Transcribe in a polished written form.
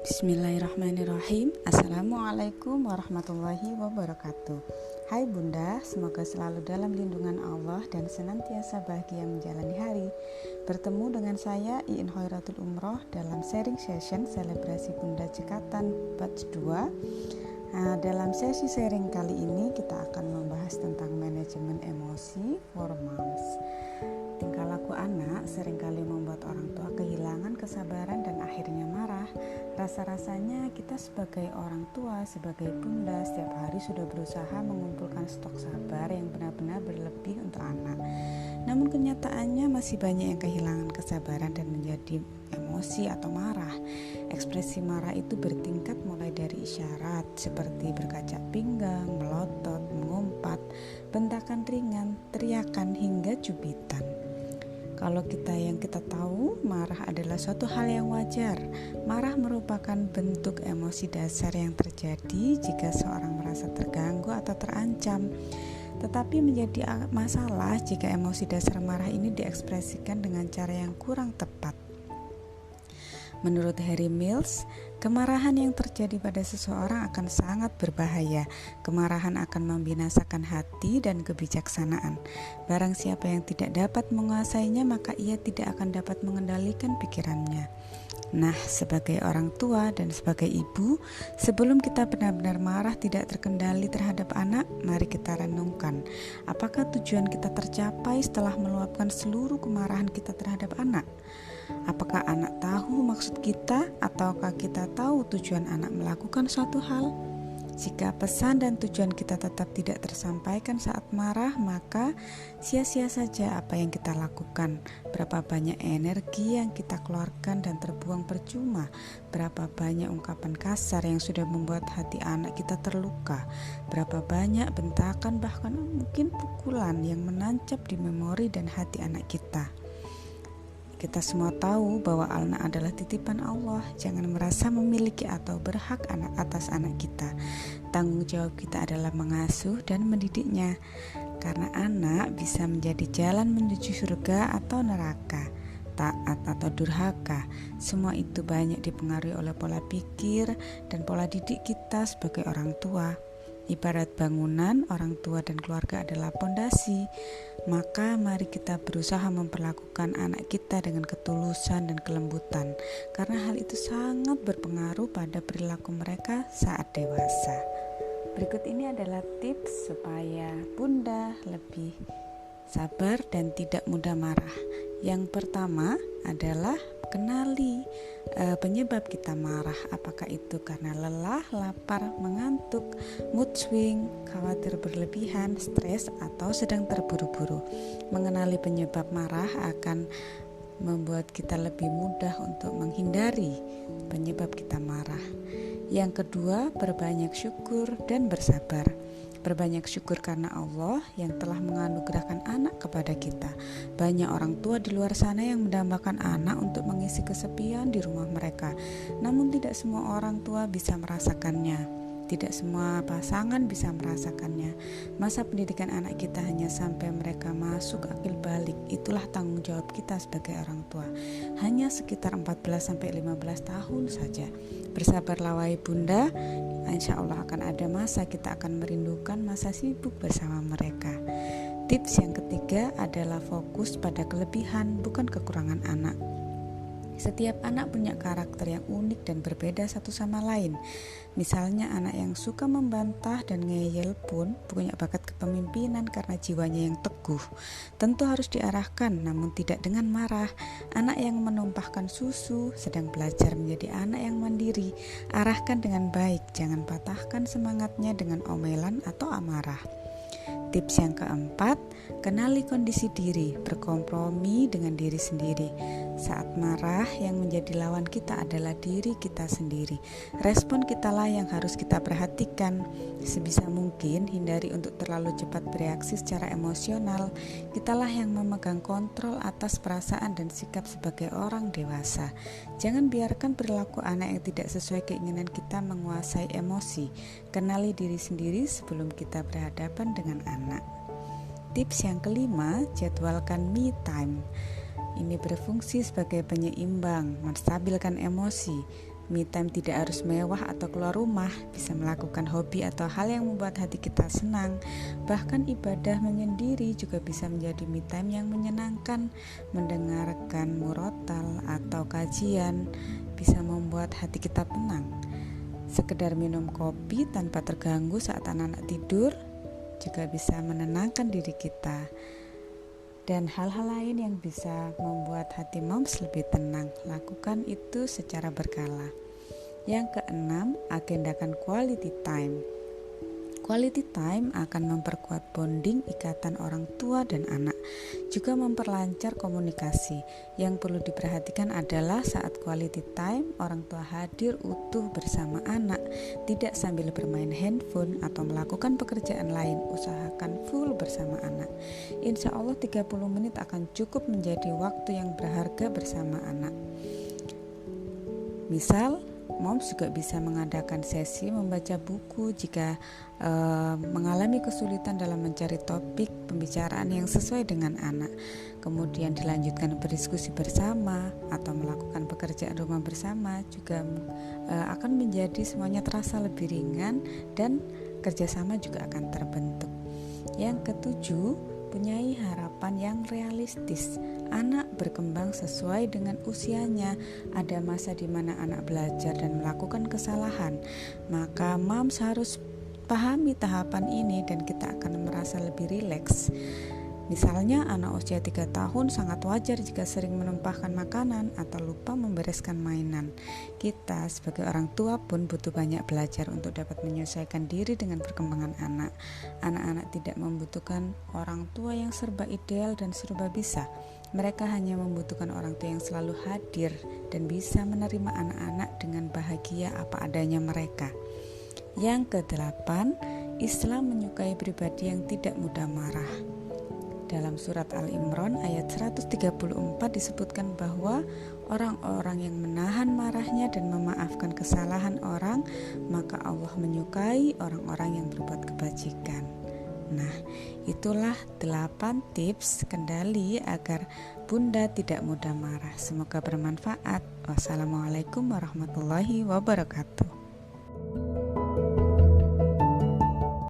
Bismillahirrahmanirrahim. Assalamualaikum warahmatullahi wabarakatuh. Hai Bunda, semoga selalu dalam lindungan Allah dan senantiasa bahagia menjalani hari. Bertemu dengan saya Iin Hoiratul Umroh dalam sharing session selebrasi Bunda Cekatan Batch 2. Dalam sesi sharing kali ini kita akan membahas tentang manajemen emosi for moms. Tingkah laku anak seringkali membuat orang tua kehilangan kesabaran dan akhirnya marah. Rasa-rasanya kita sebagai orang tua, sebagai bunda, setiap hari sudah berusaha mengumpulkan stok sabar yang benar-benar berlebih untuk anak. Namun kenyataannya masih banyak yang kehilangan kesabaran dan menjadi emosi atau marah. Ekspresi marah itu bertingkat mulai dari isyarat seperti berkacak pinggang, melotot, mengumpat, bentakan ringan, teriakan hingga cubitan. Kalau kita tahu, marah adalah suatu hal yang wajar. Marah merupakan bentuk emosi dasar yang terjadi jika seorang merasa terganggu atau terancam. Tetapi menjadi masalah jika emosi dasar marah ini diekspresikan dengan cara yang kurang tepat. Menurut Harry Mills, kemarahan yang terjadi pada seseorang akan sangat berbahaya. Kemarahan akan membinasakan hati dan kebijaksanaan. Barang siapa yang tidak dapat menguasainya, maka ia tidak akan dapat mengendalikan pikirannya. Nah, sebagai orang tua dan sebagai ibu, sebelum kita benar-benar marah tidak terkendali terhadap anak, mari kita renungkan, apakah tujuan kita tercapai setelah meluapkan seluruh kemarahan kita terhadap anak? Apakah anak tahu maksud kita, ataukah kita tahu tujuan anak melakukan suatu hal? Jika pesan dan tujuan kita tetap tidak tersampaikan saat marah, maka sia-sia saja apa yang kita lakukan. Berapa banyak energi yang kita keluarkan dan terbuang percuma. Berapa banyak ungkapan kasar yang sudah membuat hati anak kita terluka. Berapa banyak bentakan, bahkan mungkin pukulan yang menancap di memori dan hati anak kita. Kita semua tahu bahwa anak adalah titipan Allah. Jangan merasa memiliki atau berhak atas anak kita. Tanggung jawab kita adalah mengasuh dan mendidiknya. Karena anak bisa menjadi jalan menuju surga atau neraka, taat atau durhaka. Semua itu banyak dipengaruhi oleh pola pikir dan pola didik kita sebagai orang tua. Ibarat bangunan, orang tua dan keluarga adalah pondasi. Maka mari kita berusaha memperlakukan anak kita dengan ketulusan dan kelembutan, karena hal itu sangat berpengaruh pada perilaku mereka saat dewasa. Berikut ini adalah tips supaya bunda lebih sabar dan tidak mudah marah. Yang pertama adalah kenali penyebab kita marah. Apakah itu karena lelah, lapar, mengantuk, mood swing, khawatir berlebihan, stres, atau sedang terburu-buru. Mengenali penyebab marah akan membuat kita lebih mudah untuk menghindari penyebab kita marah. Yang kedua, berbanyak syukur dan bersabar. Berbanyak syukur karena Allah yang telah menganugerahkan anak kepada kita. Banyak orang tua di luar sana yang mendambakan anak untuk mengisi kesepian di rumah mereka. Namun tidak semua orang tua bisa merasakannya. Tidak semua pasangan bisa merasakannya. Masa pendidikan anak kita hanya sampai mereka masuk akil balik. Itulah tanggung jawab kita sebagai orang tua. Hanya sekitar 14-15 tahun saja. Bersabarlah wahai bunda. Insya Allah akan ada masa kita akan merindukan masa sibuk bersama mereka. Tips yang ketiga adalah fokus pada kelebihan, bukan kekurangan anak. Setiap anak punya karakter yang unik dan berbeda satu sama lain. Misalnya anak yang suka membantah dan ngeyel pun punya bakat kepemimpinan karena jiwanya yang teguh. Tentu harus diarahkan, namun tidak dengan marah. Anak yang menumpahkan susu sedang belajar menjadi anak yang mandiri. Arahkan dengan baik, jangan patahkan semangatnya dengan omelan atau amarah. Tips yang keempat, kenali kondisi diri, berkompromi dengan diri sendiri. Saat marah, yang menjadi lawan kita adalah diri kita sendiri. Respon kitalah yang harus kita perhatikan. Sebisa mungkin hindari untuk terlalu cepat bereaksi secara emosional. Kitalah yang memegang kontrol atas perasaan dan sikap sebagai orang dewasa. Jangan biarkan perilaku anak yang tidak sesuai keinginan kita menguasai emosi. Kenali diri sendiri sebelum kita berhadapan dengan anak. Tips yang kelima, jadwalkan me time. Ini berfungsi sebagai penyeimbang, menstabilkan emosi. Me time tidak harus mewah atau keluar rumah, bisa melakukan hobi atau hal yang membuat hati kita senang. Bahkan ibadah menyendiri juga bisa menjadi me time yang menyenangkan. Mendengarkan murotal atau kajian bisa membuat hati kita tenang. Sekedar minum kopi tanpa terganggu saat anak-anak tidur juga bisa menenangkan diri kita. Dan hal-hal lain yang bisa membuat hati moms lebih tenang, lakukan itu secara berkala. Yang keenam, agendakan quality time. Quality time akan memperkuat bonding ikatan orang tua dan anak, juga memperlancar komunikasi. Yang perlu diperhatikan adalah saat quality time, orang tua hadir utuh bersama anak, tidak sambil bermain handphone atau melakukan pekerjaan lain. Usahakan full bersama anak. Insya Allah 30 menit akan cukup menjadi waktu yang berharga bersama anak. Misal, moms juga bisa mengadakan sesi membaca buku jika mengalami kesulitan dalam mencari topik pembicaraan yang sesuai dengan anak. Kemudian dilanjutkan berdiskusi bersama atau melakukan pekerjaan rumah bersama juga akan menjadi semuanya terasa lebih ringan dan kerjasama juga akan terbentuk. Yang ketujuh, punyai harapan yang realistis. Anak berkembang sesuai dengan usianya. Ada masa di mana anak belajar dan melakukan kesalahan. Maka moms harus pahami tahapan ini dan kita akan merasa lebih rileks. Misalnya anak usia 3 tahun sangat wajar jika sering menumpahkan makanan atau lupa membereskan mainan. Kita sebagai orang tua pun butuh banyak belajar untuk dapat menyesuaikan diri dengan perkembangan anak. Anak-anak tidak membutuhkan orang tua yang serba ideal dan serba bisa. Mereka hanya membutuhkan orang tua yang selalu hadir dan bisa menerima anak-anak dengan bahagia apa adanya mereka. Yang kedelapan, Islam menyukai pribadi yang tidak mudah marah. Dalam surat Al-Imran ayat 134 disebutkan bahwa orang-orang yang menahan marahnya dan memaafkan kesalahan orang, maka Allah menyukai orang-orang yang berbuat kebajikan. Nah, itulah 8 tips kendali agar Bunda tidak mudah marah. Semoga bermanfaat. Wassalamualaikum warahmatullahi wabarakatuh.